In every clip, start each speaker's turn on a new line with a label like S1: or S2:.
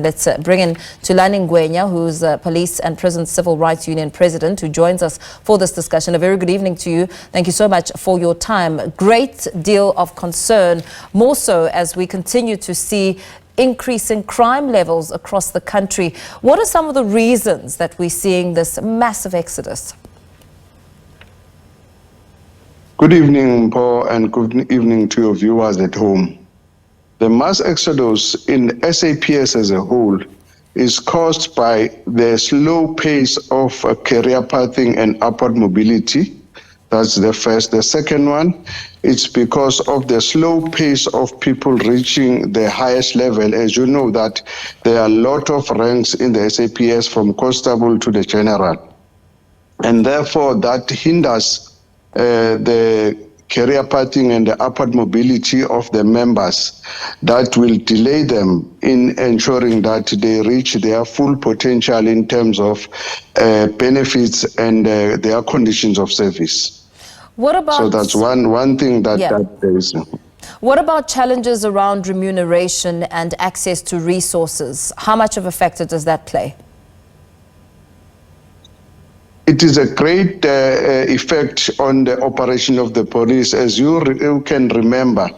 S1: let's bring in Thulani Ngwenya, who's Police and Prison Civil Rights Union President, who joins us for this discussion. A very good evening to you. Thank you so much for your time. Great deal of concern, more so as we continue to see increasing crime levels across the country. What are some of the reasons that we're seeing this massive exodus?
S2: Good evening, Paul, and good evening to your viewers at home. The mass exodus in SAPS as a whole is caused by the slow pace of career pathing and upward mobility. That's the first. The second one, it's because of the slow pace of people reaching the highest level. As you know, that there are a lot of ranks in the SAPS from constable to the general. And therefore, that hinders the career pathing and the upward mobility of the members. That will delay them in ensuring that they reach their full potential in terms of benefits and their conditions of service.
S1: What about,
S2: so that's one thing that,
S1: yeah.
S2: that there is.
S1: What about challenges around remuneration and access to resources? How much of a factor does that play?
S2: It is a great effect on the operation of the police. As you can remember,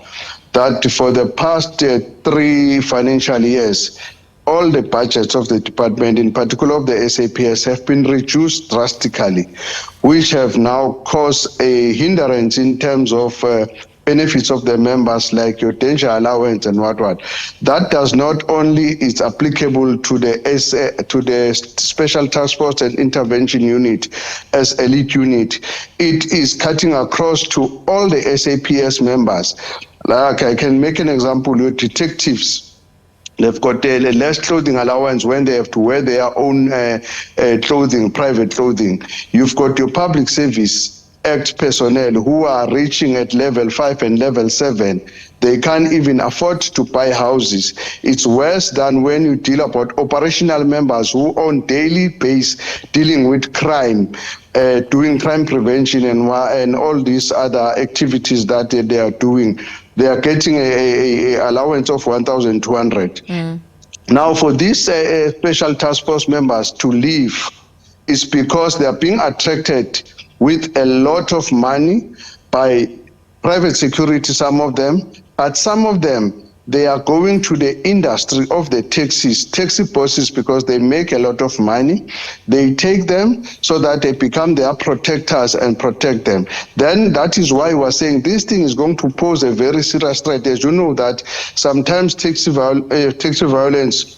S2: that for the past 3 financial years, all the budgets of the department, in particular of the SAPS, have been reduced drastically, which have now caused a hindrance in terms of benefits of the members, like your danger allowance and what. That does not only is applicable to the Special Task Force and Intervention Unit as elite unit. It is cutting across to all the SAPS members. Like I can make an example, your detectives, they've got a less clothing allowance when they have to wear their own clothing, private clothing. You've got your public service Act personnel who are reaching at level 5 and level 7. They can't even afford to buy houses. It's worse than when you deal about operational members who on daily basis dealing with crime, doing crime prevention and all these other activities that they are doing. They are getting a allowance of 1,200. Now for these special task force members to leave is because they are being attracted with a lot of money by private security, some of them, but some of them, they are going to the industry of the taxi bosses, because they make a lot of money. They take them so that they become their protectors and protect them. Then that is why we're saying this thing is going to pose a very serious threat. As you know that sometimes taxi violence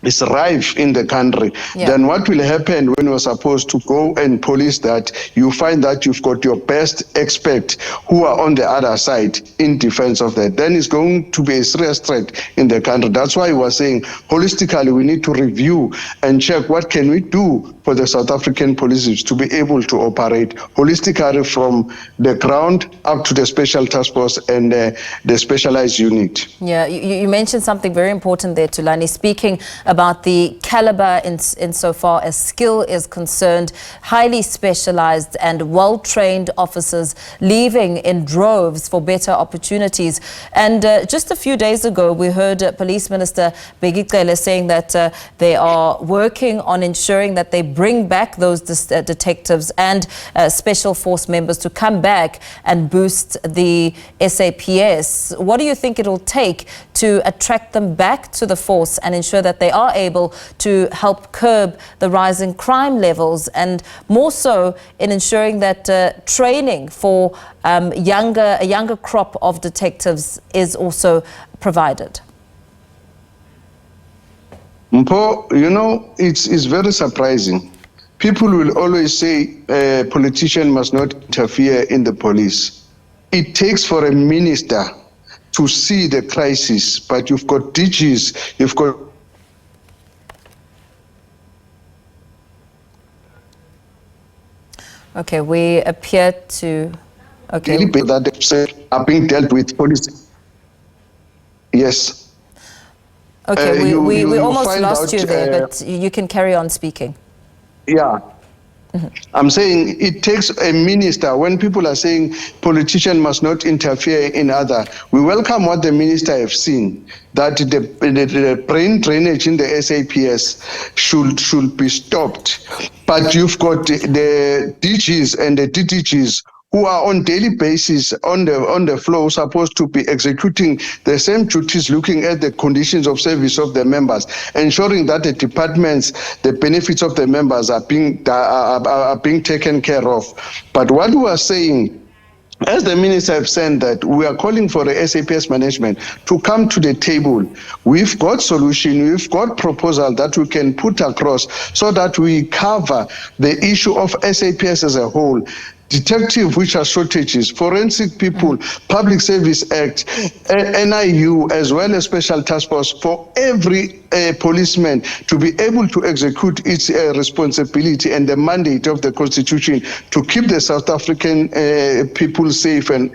S2: is rife in the country. Yeah. Then what will happen when you're supposed to go and police that? You find that you've got your best expert who are on the other side in defense of that. Then it's going to be a serious threat in the country. That's why we're saying holistically we need to review and check what can we do for the South African police to be able to operate holistically from the ground up to the special task force and the specialized unit.
S1: Yeah, you mentioned something very important there, Thulani, speaking about the caliber insofar as skill is concerned, highly specialized and well-trained officers leaving in droves for better opportunities. And just a few days ago, we heard Police Minister Begicele saying that they are working on ensuring that they bring back those detectives and special force members to come back and boost the SAPS. What do you think it'll take to attract them back to the force and ensure that they are able to help curb the rising crime levels, and more so in ensuring that training for a younger crop of detectives is also provided?
S2: Mpo, you know, it's very surprising. People will always say a politician must not interfere in the police. It takes for a minister to see the crisis, but you've got DGs, you've got
S1: okay, we appear to
S2: that are being dealt with police. Yes.
S1: Okay, we almost lost you there, but you can carry on speaking.
S2: Yeah. I'm saying it takes a minister. When people are saying politician must not interfere in other, we welcome what the minister have seen, that the brain drainage in the SAPS should be stopped. But you've got the DGs and the DDGs who are on daily basis on the floor, supposed to be executing the same duties, looking at the conditions of service of the members, ensuring that the departments, the benefits of the members are being taken care of. But what we are saying, as the minister have said, that we are calling for the SAPS management to come to the table. We've got solution, we've got proposal that we can put across so that we cover the issue of SAPS as a whole. Detective, which are shortages, forensic people, Public Service Act, NIU, as well as Special Task Force, for every policeman to be able to execute its responsibility and the mandate of the Constitution to keep the South African people safe, and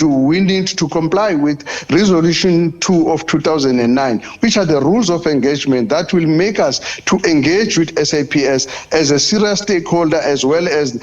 S2: we need to comply with Resolution 2 of 2009, which are the rules of engagement that will make us to engage with SAPS as a serious stakeholder, as well as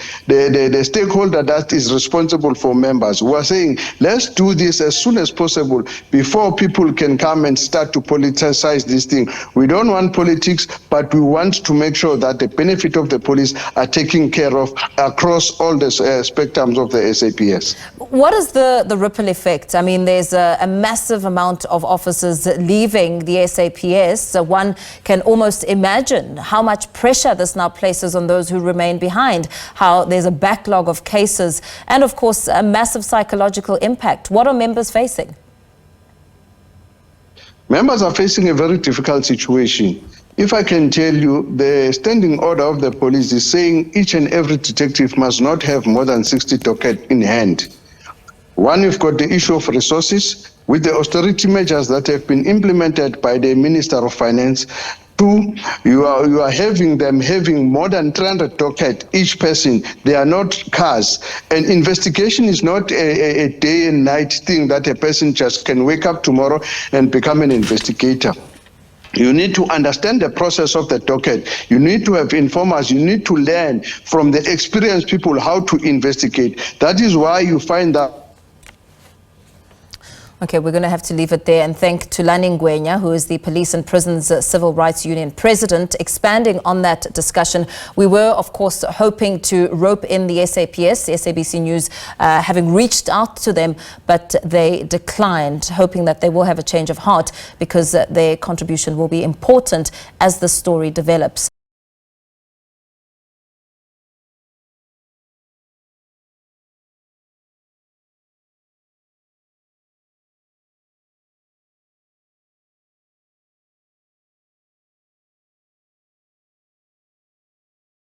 S2: the stakeholder that is responsible for members. We are saying, let's do this as soon as possible before people can come and start to politicize this thing. We don't want politics, but we want to make sure that the benefit of the police are taken care of across all the spectrums of the SAPS.
S1: What is the ripple effect? I mean, there's a massive amount of officers leaving the SAPS. So one can almost imagine how much pressure this now places on those who remain behind, how there's a backlog of cases, and of course a massive psychological impact. What are members facing?
S2: Members are facing a very difficult situation. If I can tell you, the standing order of the police is saying each and every detective must not have more than 60 docket in hand. One, you've got the issue of resources with the austerity measures that have been implemented by the Minister of Finance. Two, you are having them having more than 300 docket each person. They are not cars. And investigation is not a day and night thing that a person just can wake up tomorrow and become an investigator. You need to understand the process of the docket. You need to have informers. You need to learn from the experienced people how to investigate. That is why you find that.
S1: Okay, we're going to have to leave it there and thank Thulani Ngwenya, who is the Police and Prisons Civil Rights Union President. Expanding on that discussion, we were, of course, hoping to rope in the SAPS, the SABC News, having reached out to them, but they declined, hoping that they will have a change of heart because their contribution will be important as the story develops.